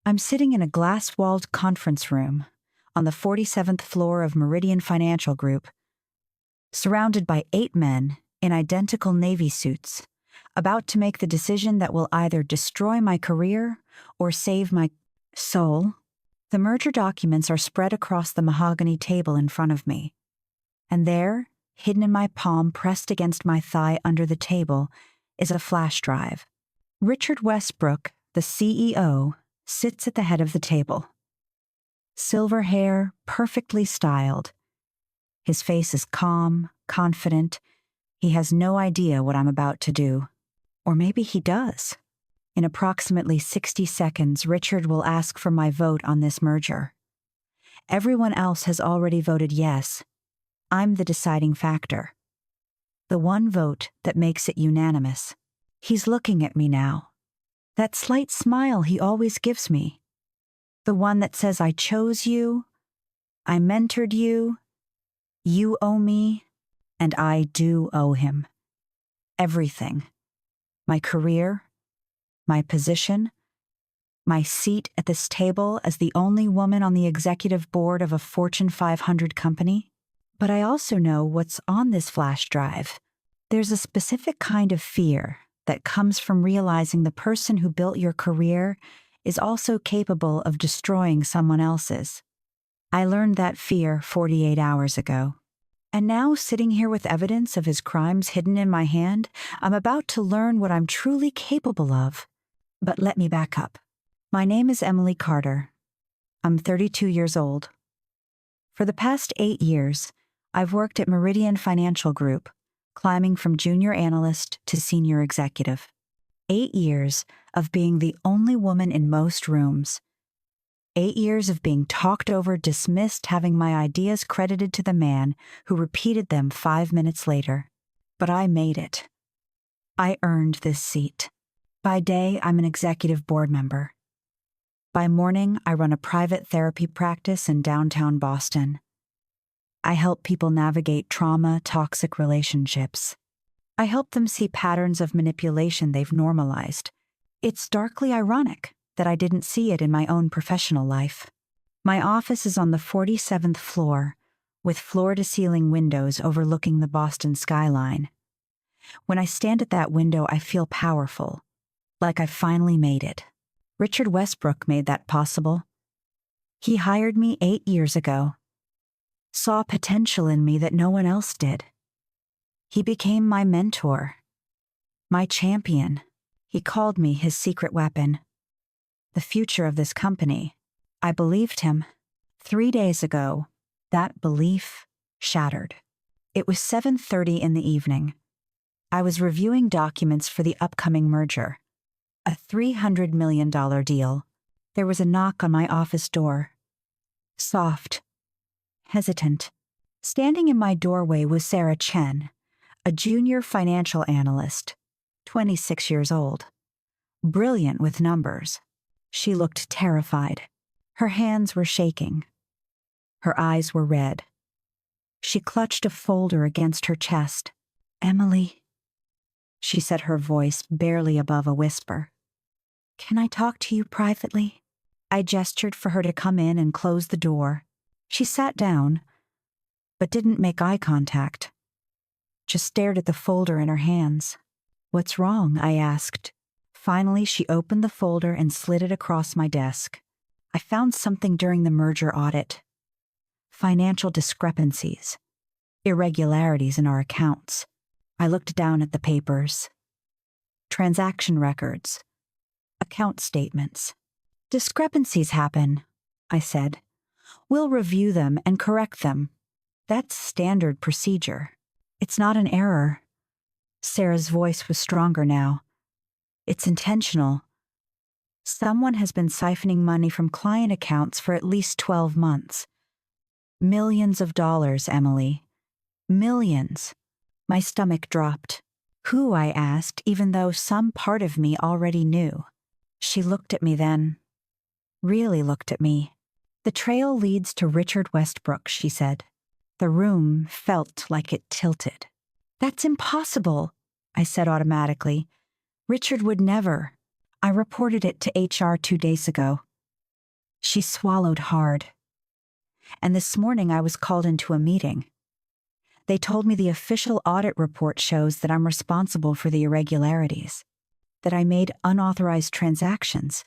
I'm sitting in a glass-walled conference room on the 47th floor of Meridian Financial Group, surrounded by 8 men in identical Navy suits, about to make the decision that will either destroy my career or save my soul. The merger documents are spread across the mahogany table in front of me, and there, hidden in my palm pressed against my thigh under the table, is a flash drive. Richard Westbrook, the CEO, sits at the head of the table. Silver hair, perfectly styled. His face is calm, confident. He has no idea what I'm about to do. Or maybe he does. In approximately 60 seconds, Richard will ask for my vote on this merger. Everyone else has already voted yes. I'm the deciding factor. The one vote that makes it unanimous. He's looking at me now. That slight smile he always gives me. The one that says I chose you, I mentored you, you owe me, and I do owe him. Everything. My career, my position, my seat at this table as the only woman on the executive board of a Fortune 500 company. But I also know what's on this flash drive. There's a specific kind of fear that comes from realizing the person who built your career is also capable of destroying someone else's. I learned that fear 48 hours ago. And now, sitting here with evidence of his crimes hidden in my hand, I'm about to learn what I'm truly capable of. But let me back up. My name is Emily Carter. I'm 32 years old. For the past 8 years, I've worked at Meridian Financial Group, climbing from junior analyst to senior executive. 8 years of being the only woman in most rooms. 8 years of being talked over, dismissed, having my ideas credited to the man who repeated them 5 minutes later. But I made it. I earned this seat. By day, I'm an executive board member. By morning, I run a private therapy practice in downtown Boston. I help people navigate trauma, toxic relationships. I help them see patterns of manipulation they've normalized. It's darkly ironic that I didn't see it in my own professional life. My office is on the 47th floor, with floor-to-ceiling windows overlooking the Boston skyline. When I stand at that window, I feel powerful, like I've finally made it. Richard Westbrook made that possible. He hired me 8 years ago, saw potential in me that no one else did. He became my mentor, my champion. He called me his secret weapon. The future of this company. I believed him. 3 days ago, that belief shattered. It was 7:30 in the evening. I was reviewing documents for the upcoming merger, a $300 million deal. There was a knock on my office door. Soft, hesitant. Standing in my doorway was Sarah Chen, a junior financial analyst, 26 years old. Brilliant with numbers. She looked terrified. Her hands were shaking. Her eyes were red. She clutched a folder against her chest. "Emily," she said, her voice barely above a whisper. "Can I talk to you privately?" I gestured for her to come in and close the door. She sat down, but didn't make eye contact. Just stared at the folder in her hands. "What's wrong?" I asked. Finally, she opened the folder and slid it across my desk. I found something during the merger audit. Financial discrepancies. Irregularities in our accounts. I looked down at the papers. Transaction records. Account statements. "Discrepancies happen," I said. "We'll review them and correct them. That's standard procedure. It's not an error." Sarah's voice was stronger now. "It's intentional. Someone has been siphoning money from client accounts for at least 12 months. Millions of dollars, Emily. Millions." My stomach dropped. "Who?" I asked, even though some part of me already knew. She looked at me then. Really looked at me. "The trail leads to Richard Westbrook," she said. The room felt like it tilted. "That's impossible," I said automatically. "Richard would never." I reported it to HR 2 days ago. She swallowed hard. And this morning I was called into a meeting. They told me the official audit report shows that I'm responsible for the irregularities, that I made unauthorized transactions,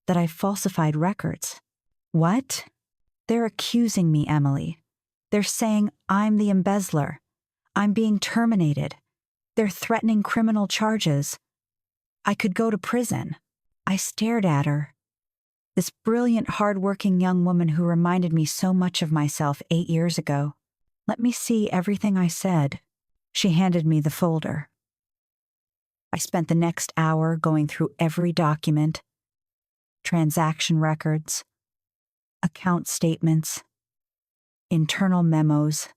that I falsified records. What? They're accusing me, Emily. They're saying I'm the embezzler. I'm being terminated. They're threatening criminal charges. I could go to prison. I stared at her. This brilliant, hard-working young woman who reminded me so much of myself 8 years ago. Let me see everything I said. She handed me the folder. I spent the next hour going through every document, transaction records, account statements, internal memos.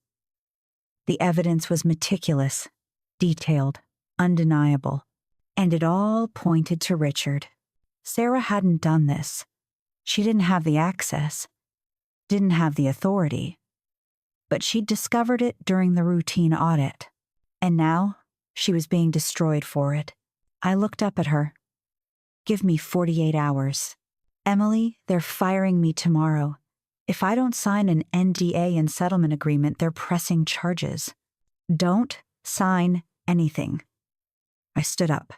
The evidence was meticulous, detailed, undeniable, and it all pointed to Richard. Sarah hadn't done this. She didn't have the access, didn't have the authority, but she'd discovered it during the routine audit, and now she was being destroyed for it. I looked up at her. Give me 48 hours. Emily, they're firing me tomorrow. If I don't sign an NDA and settlement agreement, they're pressing charges. Don't sign anything. I stood up.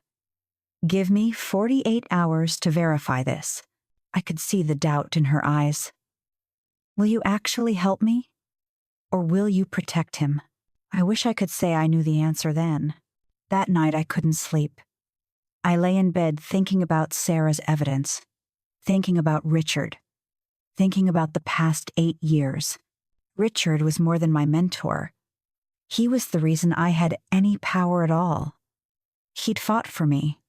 Give me 48 hours to verify this. I could see the doubt in her eyes. Will you actually help me? Or will you protect him? I wish I could say I knew the answer then. That night I couldn't sleep. I lay in bed thinking about Sarah's evidence, thinking about Richard, thinking about the past 8 years. Richard was more than my mentor. He was the reason I had any power at all. He'd fought for me,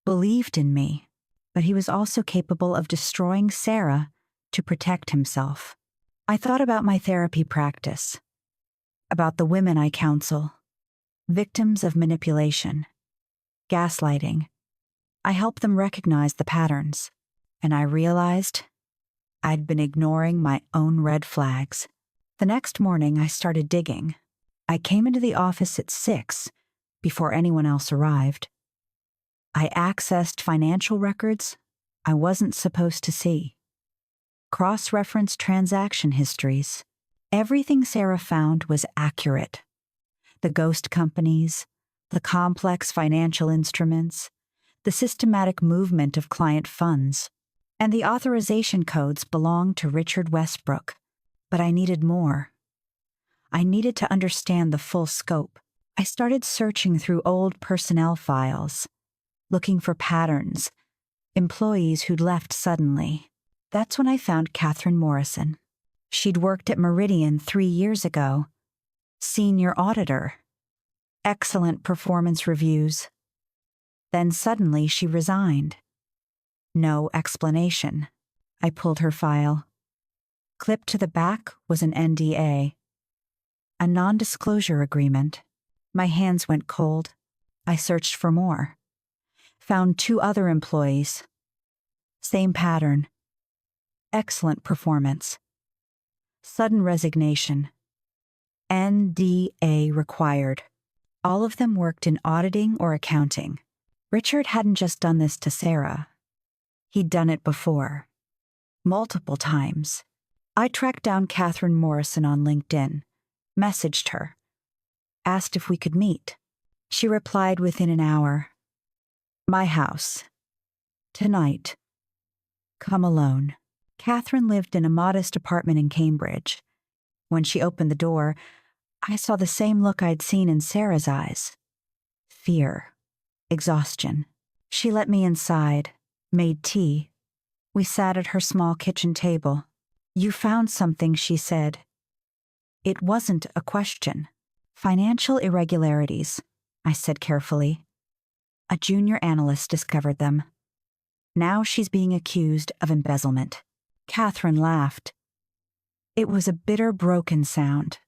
believed in me, but he was also capable of destroying Sarah to protect himself. I thought about my therapy practice, about the women I counsel, victims of manipulation, gaslighting. I help them recognize the patterns, and I realized I'd been ignoring my own red flags. The next morning, I started digging. I came into the office at 6, before anyone else arrived. I accessed financial records I wasn't supposed to see. Cross-referenced transaction histories. Everything Sarah found was accurate. The ghost companies, the complex financial instruments, the systematic movement of client funds, and the authorization codes belonged to Richard Westbrook. But I needed more. I needed to understand the full scope. I started searching through old personnel files, looking for patterns, employees who'd left suddenly. That's when I found Catherine Morrison. She'd worked at Meridian 3 years ago. Senior auditor. Excellent performance reviews. Then suddenly she resigned. No explanation. I pulled her file. Clipped to the back was an NDA, a non-disclosure agreement. My hands went cold. I searched for more. Found 2 other employees. Same pattern. Excellent performance. Sudden resignation. NDA required. All of them worked in auditing or accounting. Richard hadn't just done this to Sarah. He'd done it before. Multiple times. I tracked down Catherine Morrison on LinkedIn, messaged her, asked if we could meet. She replied within an hour. My house. Tonight. Come alone. Catherine lived in a modest apartment in Cambridge. When she opened the door, I saw the same look I'd seen in Sarah's eyes. Fear. Exhaustion. She let me inside, made tea. We sat at her small kitchen table. You found something, she said. It wasn't a question. Financial irregularities, I said carefully. A junior analyst discovered them. Now she's being accused of embezzlement. Catherine laughed. It was a bitter, broken sound.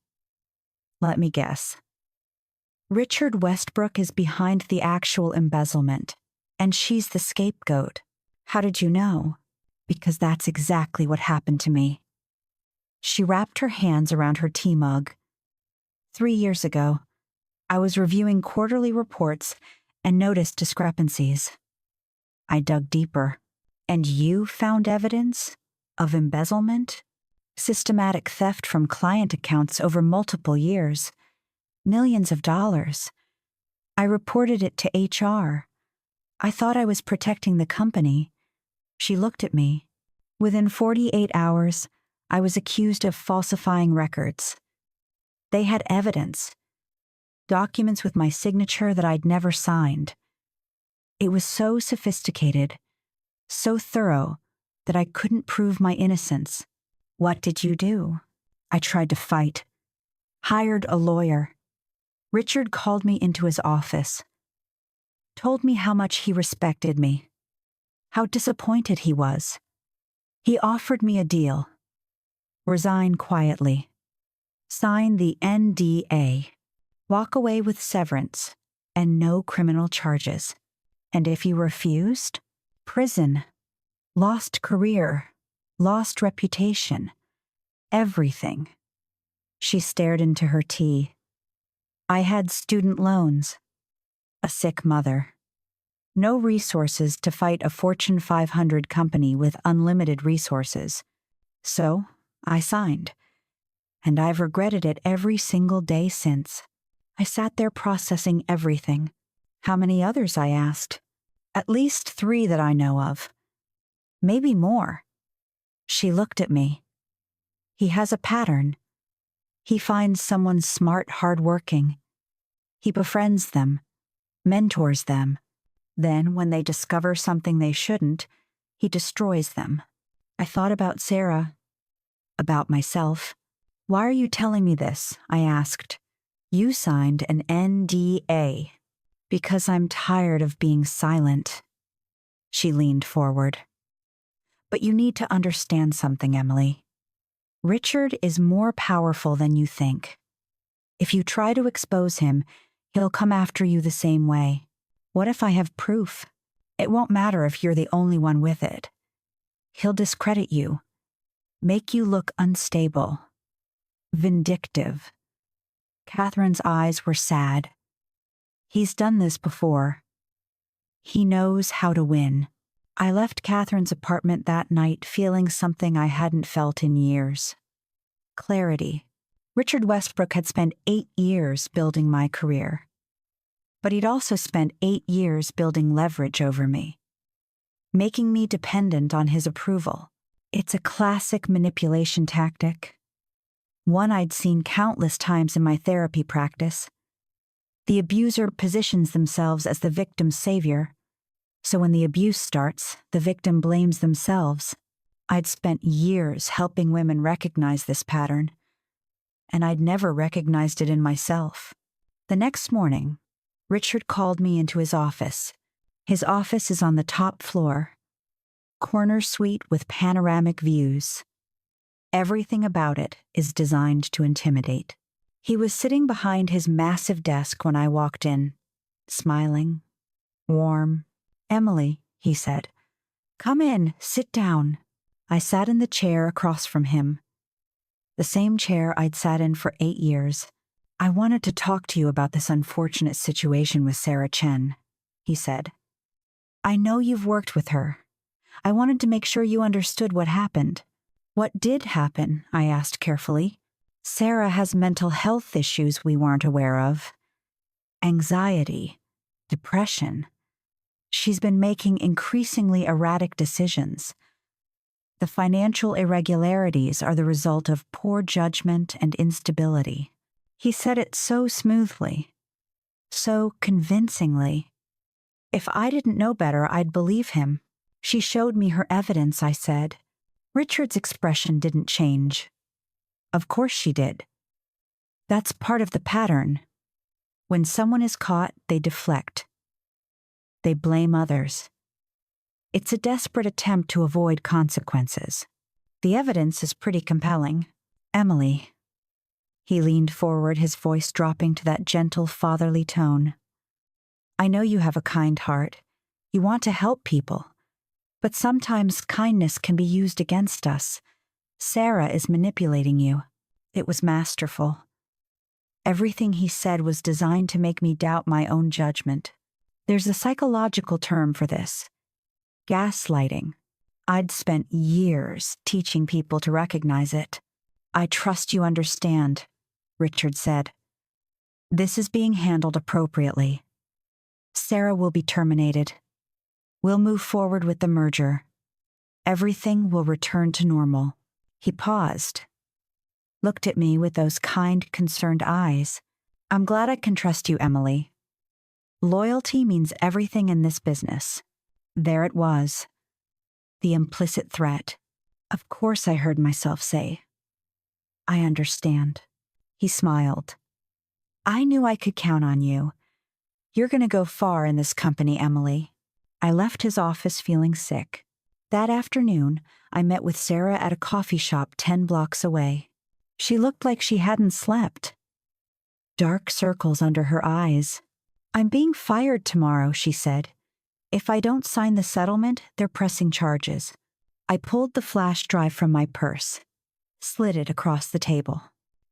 Let me guess. Richard Westbrook is behind the actual embezzlement, and she's the scapegoat. How did you know? Because that's exactly what happened to me. She wrapped her hands around her tea mug. 3 years ago, I was reviewing quarterly reports and noticed discrepancies. I dug deeper. And you found evidence? of embezzlement, systematic theft from client accounts over multiple years, millions of dollars. I reported it to HR. I thought I was protecting the company. She looked at me. Within 48 hours, I was accused of falsifying records. They had evidence, documents with my signature that I'd never signed. It was so sophisticated, so thorough, that I couldn't prove my innocence. What did you do? I tried to fight. Hired a lawyer. Richard called me into his office. Told me how much he respected me. How disappointed he was. He offered me a deal. Resign quietly. Sign the NDA. Walk away with severance and no criminal charges. And if you refused, prison. Lost career. Lost reputation. Everything. She stared into her tea. I had student loans. A sick mother. No resources to fight a Fortune 500 company with unlimited resources. So, I signed. And I've regretted it every single day since. I sat there processing everything. How many others, I asked. At least 3 that I know of. Maybe more. She looked at me. He has a pattern. He finds someone smart, hardworking. He befriends them, mentors them. Then, when they discover something they shouldn't, he destroys them. I thought about Sarah, about myself. Why are you telling me this? I asked. You signed an NDA. Because I'm tired of being silent. She leaned forward. But you need to understand something, Emily. Richard is more powerful than you think. If you try to expose him, he'll come after you the same way. What if I have proof? It won't matter if you're the only one with it. He'll discredit you, make you look unstable, vindictive. Catherine's eyes were sad. He's done this before. He knows how to win. I left Catherine's apartment that night feeling something I hadn't felt in years. Clarity. Richard Westbrook had spent 8 years building my career. But he'd also spent 8 years building leverage over me, making me dependent on his approval. It's a classic manipulation tactic, one I'd seen countless times in my therapy practice. The abuser positions themselves as the victim's savior, so when the abuse starts, the victim blames themselves. I'd spent years helping women recognize this pattern, and I'd never recognized it in myself. The next morning, Richard called me into his office. His office is on the top floor, corner suite with panoramic views. Everything about it is designed to intimidate. He was sitting behind his massive desk when I walked in, smiling, warm. Emily, he said, come in, sit down. I sat in the chair across from him, the same chair I'd sat in for 8 years. I wanted to talk to you about this unfortunate situation with Sarah Chen, he said. I know you've worked with her. I wanted to make sure you understood what happened. What did happen? I asked carefully. Sarah has mental health issues we weren't aware of. Anxiety, depression. She's been making increasingly erratic decisions. The financial irregularities are the result of poor judgment and instability. He said it so smoothly, so convincingly. If I didn't know better, I'd believe him. She showed me her evidence, I said. Richard's expression didn't change. Of course she did. That's part of the pattern. When someone is caught, they deflect. They blame others. It's a desperate attempt to avoid consequences. The evidence is pretty compelling. Emily. He leaned forward, his voice dropping to that gentle, fatherly tone. I know you have a kind heart. You want to help people. But sometimes kindness can be used against us. Sarah is manipulating you. It was masterful. Everything he said was designed to make me doubt my own judgment. There's a psychological term for this. Gaslighting. I'd spent years teaching people to recognize it. I trust you understand, Richard said. This is being handled appropriately. Sarah will be terminated. We'll move forward with the merger. Everything will return to normal. He paused, looked at me with those kind, concerned eyes. I'm glad I can trust you, Emily. Loyalty means everything in this business. There it was. The implicit threat. Of course, I heard myself say. I understand. He smiled. I knew I could count on you. You're going to go far in this company, Emily. I left his office feeling sick. That afternoon, I met with Sarah at a coffee shop 10 blocks away. She looked like she hadn't slept. Dark circles under her eyes. I'm being fired tomorrow, she said. If I don't sign the settlement, they're pressing charges. I pulled the flash drive from my purse, slid it across the table.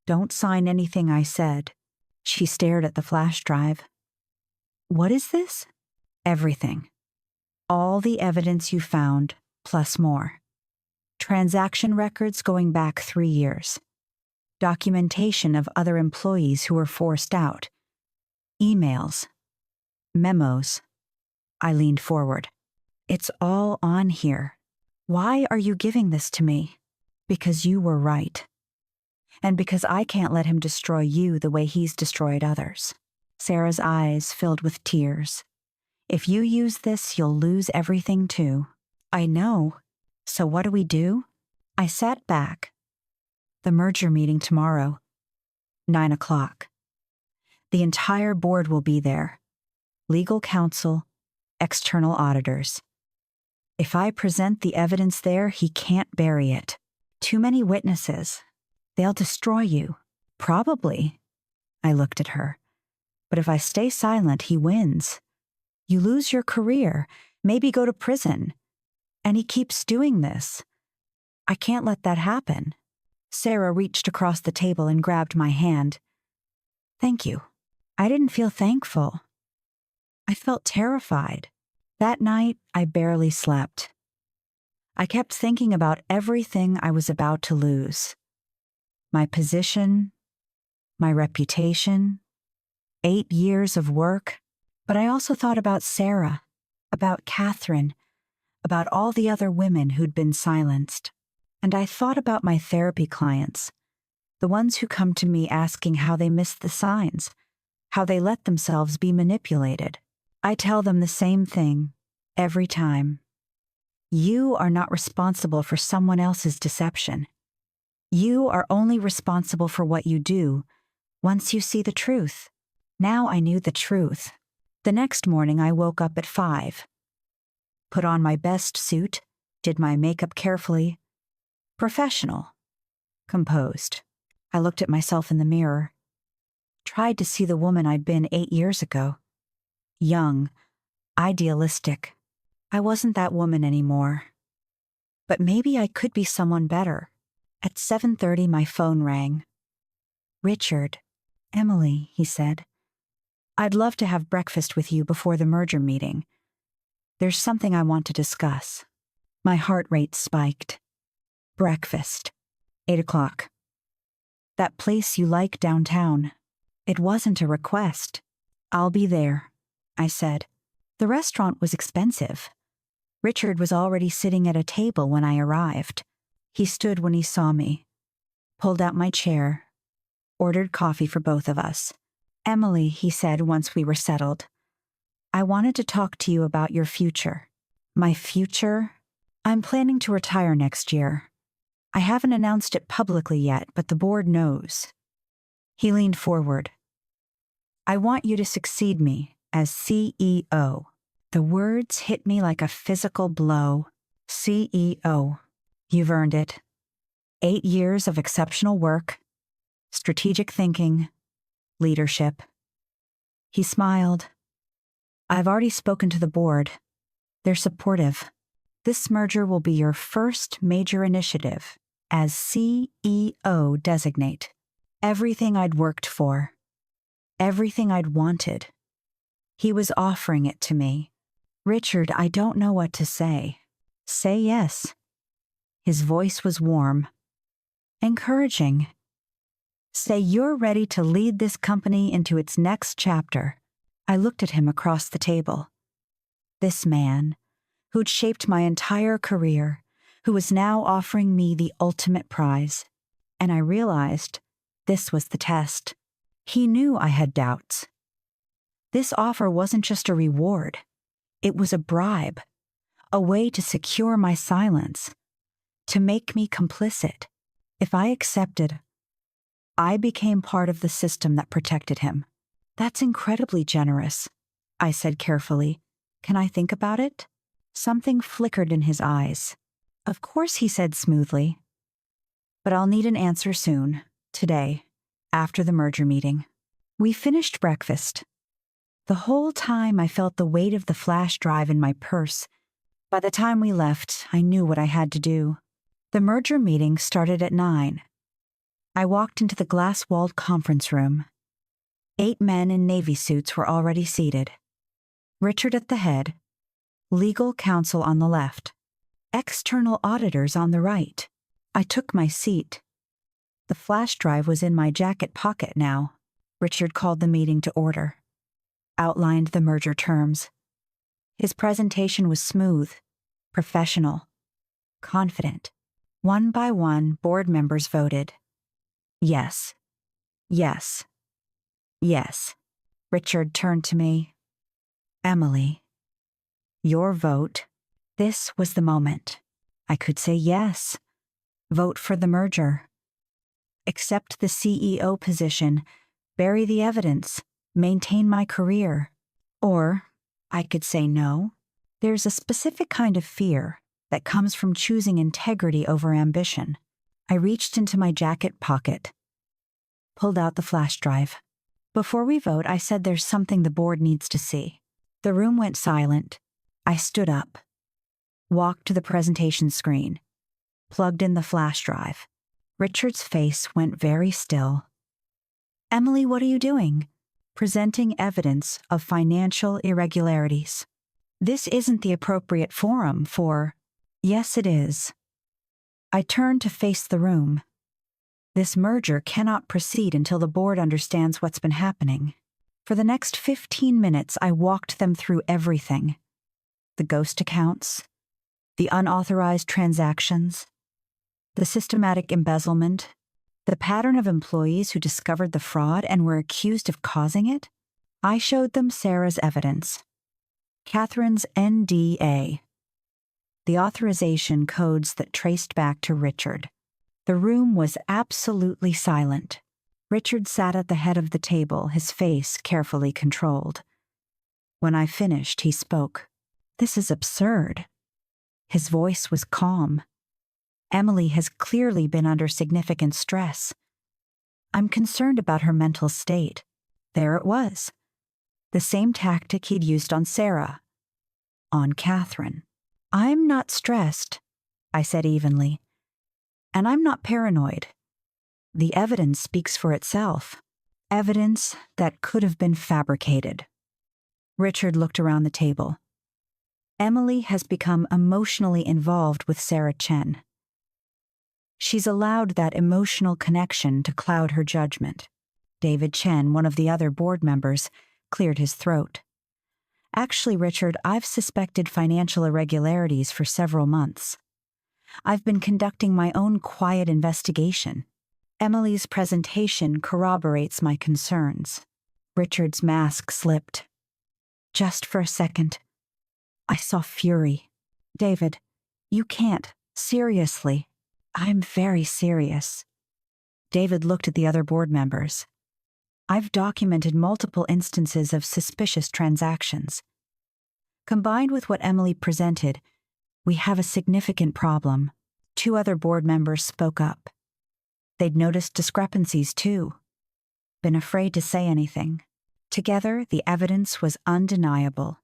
Don't sign anything I said. She stared at the flash drive. What is this? Everything. All the evidence you found, plus more. Transaction records going back 3 years. Documentation of other employees who were forced out. Emails. Memos. I leaned forward. It's all on here. Why are you giving this to me? Because you were right. And because I can't let him destroy you the way he's destroyed others. Sarah's eyes filled with tears. If you use this, you'll lose everything too. I know. So what do we do? I sat back. The merger meeting tomorrow. 9 o'clock. The entire board will be there. Legal counsel, external auditors. If I present the evidence there, he can't bury it. Too many witnesses. They'll destroy you. Probably. I looked at her. But if I stay silent, he wins. You lose your career, maybe go to prison. And he keeps doing this. I can't let that happen. Sarah reached across the table and grabbed my hand. Thank you. I didn't feel thankful. I felt terrified. That night, I barely slept. I kept thinking about everything I was about to lose. My position, my reputation, 8 years of work. But I also thought about Sarah, about Catherine, about all the other women who'd been silenced. And I thought about my therapy clients, the ones who come to me asking how they missed the signs, how they let themselves be manipulated. I tell them the same thing every time. You are not responsible for someone else's deception. You are only responsible for what you do once you see the truth. Now I knew the truth. The next morning I woke up at 5. Put on my best suit, did my makeup carefully. Professional. Composed. I looked at myself in the mirror. Tried to see the woman I'd been 8 years ago. Young. Idealistic. I wasn't that woman anymore. But maybe I could be someone better. At 7:30 my phone rang. Richard. Emily, he said. I'd love to have breakfast with you before the merger meeting. There's something I want to discuss. My heart rate spiked. Breakfast. 8 o'clock. That place you like downtown. It wasn't a request. I'll be there, I said. The restaurant was expensive. Richard was already sitting at a table when I arrived. He stood when he saw me, pulled out my chair, ordered coffee for both of us. Emily, he said once we were settled, I wanted to talk to you about your future. My future? I'm planning to retire next year. I haven't announced it publicly yet, but the board knows. He leaned forward. I want you to succeed me as CEO. The words hit me like a physical blow. CEO. You've earned it. 8 years of exceptional work, strategic thinking, leadership. He smiled. I've already spoken to the board. They're supportive. This merger will be your first major initiative as CEO designate. Everything I'd worked for, everything I'd wanted. He was offering it to me. Richard, I don't know what to say. Say yes. His voice was warm, encouraging. Say you're ready to lead this company into its next chapter. I looked at him across the table. This man, who'd shaped my entire career, who was now offering me the ultimate prize. And I realized this was the test. He knew I had doubts. This offer wasn't just a reward. It was a bribe, a way to secure my silence, to make me complicit. If I accepted, I became part of the system that protected him. That's incredibly generous, I said carefully. Can I think about it? Something flickered in his eyes. Of course, he said smoothly. But I'll need an answer soon, today, after the merger meeting. We finished breakfast. The whole time I felt the weight of the flash drive in my purse. By the time we left, I knew what I had to do. The merger meeting started at 9. I walked into the glass-walled conference room. 8 men in navy suits were already seated. Richard at the head, legal counsel on the left, external auditors on the right. I took my seat. The flash drive was in my jacket pocket now. Richard called the meeting to order, outlined the merger terms. His presentation was smooth, professional, confident. One by one, board members voted. Yes, yes, yes. Richard turned to me. Emily, your vote. This was the moment. I could say yes. Vote for the merger. Accept the CEO position. Bury the evidence. Maintain my career. Or I could say no. There's a specific kind of fear that comes from choosing integrity over ambition. I reached into my jacket pocket, pulled out the flash drive. Before we vote, I said there's something the board needs to see. The room went silent. I stood up, walked to the presentation screen, plugged in the flash drive. Richard's face went very still. Emily, what are you doing? Presenting evidence of financial irregularities. This isn't the appropriate forum for... Yes, it is. I turned to face the room. This merger cannot proceed until the board understands what's been happening. For the next 15 minutes, I walked them through everything. The ghost accounts, the unauthorized transactions, the systematic embezzlement, the pattern of employees who discovered the fraud and were accused of causing it. I showed them Sarah's evidence, Catherine's NDA, the authorization codes that traced back to Richard. The room was absolutely silent. Richard sat at the head of the table, his face carefully controlled. When I finished, he spoke. This is absurd. His voice was calm. Emily has clearly been under significant stress. I'm concerned about her mental state. There it was. The same tactic he'd used on Sarah. On Catherine. I'm not stressed, I said evenly. And I'm not paranoid. The evidence speaks for itself. Evidence that could have been fabricated. Richard looked around the table. Emily has become emotionally involved with Sarah Chen. She's allowed that emotional connection to cloud her judgment. David Chen, one of the other board members, cleared his throat. Actually, Richard, I've suspected financial irregularities for several months. I've been conducting my own quiet investigation. Emily's presentation corroborates my concerns. Richard's mask slipped. Just for a second, I saw fury. David, you can't. Seriously. I'm very serious. David looked at the other board members. I've documented multiple instances of suspicious transactions. Combined with what Emily presented, we have a significant problem. 2 other board members spoke up. They'd noticed discrepancies too. Been afraid to say anything. Together, the evidence was undeniable.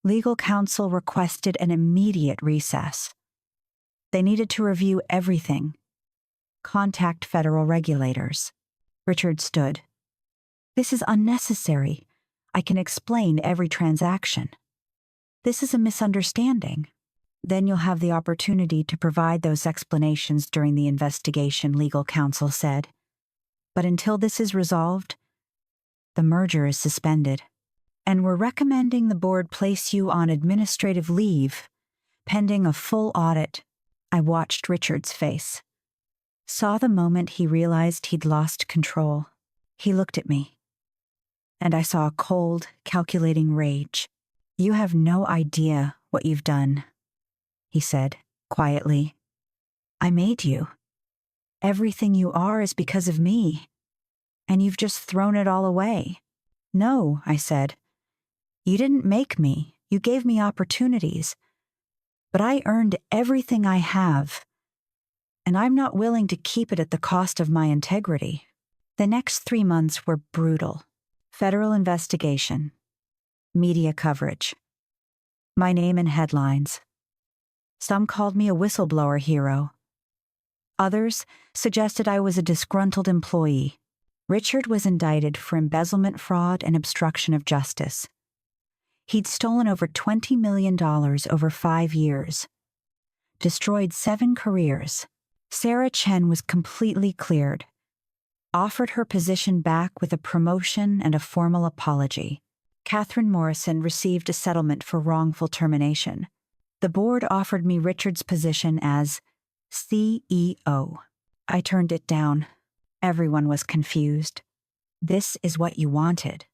Legal counsel requested an immediate recess. They needed to review everything. Contact federal regulators. Richard stood. This is unnecessary. I can explain every transaction. This is a misunderstanding. Then you'll have the opportunity to provide those explanations during the investigation, legal counsel said. But until this is resolved, the merger is suspended. And we're recommending the board place you on administrative leave, pending a full audit. I watched Richard's face. Saw the moment he realized he'd lost control. He looked at me, and I saw a cold, calculating rage. You have no idea what you've done, he said, quietly. I made you. Everything you are is because of me, and you've just thrown it all away. No, I said. You didn't make me. You gave me opportunities. But I earned everything I have, and I'm not willing to keep it at the cost of my integrity. The next 3 months were brutal. Federal investigation. Media coverage. My name in headlines. Some called me a whistleblower hero. Others suggested I was a disgruntled employee. Richard was indicted for embezzlement, fraud, and obstruction of justice. He'd stolen over $20 million over 5 years. Destroyed 7 careers. Sarah Chen was completely cleared. Offered her position back with a promotion and a formal apology. Catherine Morrison received a settlement for wrongful termination. The board offered me Richard's position as CEO. I turned it down. Everyone was confused. This is what you wanted.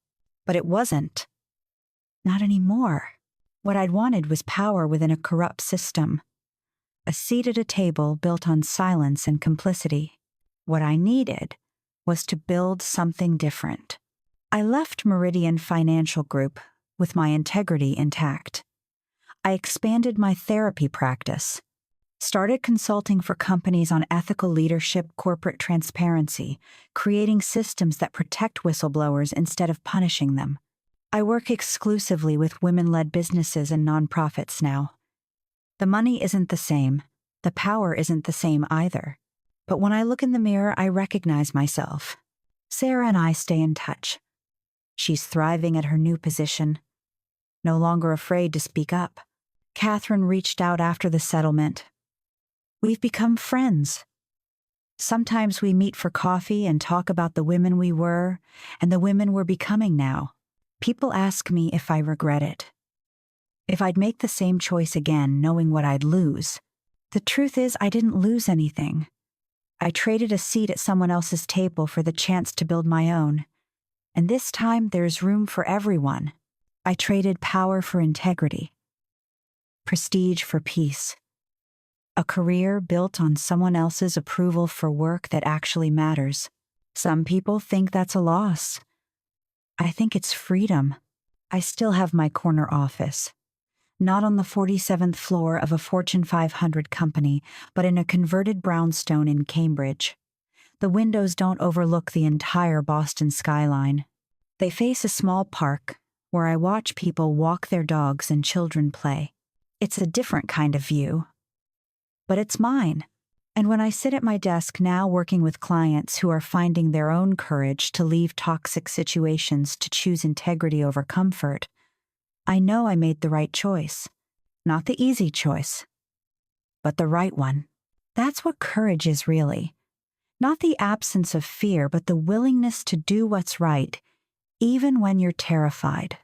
But it wasn't. Not anymore. What I'd wanted was power within a corrupt system. A seat at a table built on silence and complicity. What I needed was to build something different. I left Meridian Financial Group with my integrity intact. I expanded my therapy practice, started consulting for companies on ethical leadership, corporate transparency, creating systems that protect whistleblowers instead of punishing them. I work exclusively with women-led businesses and nonprofits now. The money isn't the same. The power isn't the same either. But when I look in the mirror, I recognize myself. Sarah and I stay in touch. She's thriving at her new position, no longer afraid to speak up. Catherine reached out after the settlement. We've become friends. Sometimes we meet for coffee and talk about the women we were and the women we're becoming now. People ask me if I regret it. If I'd make the same choice again, knowing what I'd lose. The truth is, I didn't lose anything. I traded a seat at someone else's table for the chance to build my own. And this time, there's room for everyone. I traded power for integrity. Prestige for peace. A career built on someone else's approval for work that actually matters. Some people think that's a loss. I think it's freedom. I still have my corner office. Not on the 47th floor of a Fortune 500 company, but in a converted brownstone in Cambridge. The windows don't overlook the entire Boston skyline. They face a small park where I watch people walk their dogs and children play. It's a different kind of view. But it's mine. And when I sit at my desk now working with clients who are finding their own courage to leave toxic situations to choose integrity over comfort, I know I made the right choice. Not the easy choice, but the right one. That's what courage is really. Not the absence of fear, but the willingness to do what's right, even when you're terrified.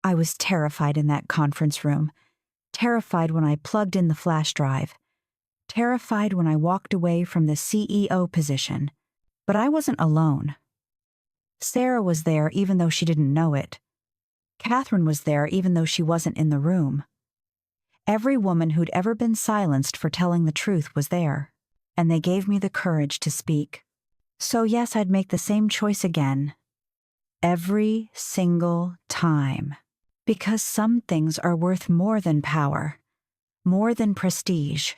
I was terrified in that conference room. Terrified when I plugged in the flash drive. Terrified when I walked away from the CEO position. But I wasn't alone. Sarah was there even though she didn't know it. Catherine was there even though she wasn't in the room. Every woman who'd ever been silenced for telling the truth was there, and they gave me the courage to speak. So yes, I'd make the same choice again. Every single time. Because some things are worth more than power, more than prestige,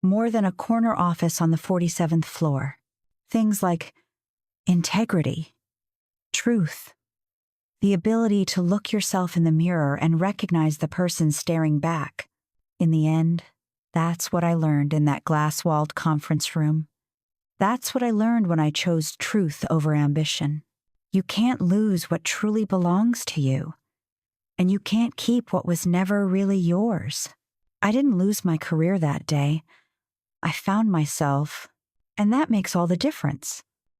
more than a corner office on the 47th floor. Things like integrity, truth, the ability to look yourself in the mirror and recognize the person staring back. In the end, that's what I learned in that glass-walled conference room. That's what I learned when I chose truth over ambition. You can't lose what truly belongs to you, and you can't keep what was never really yours. I didn't lose my career that day. I found myself, and that makes all the difference.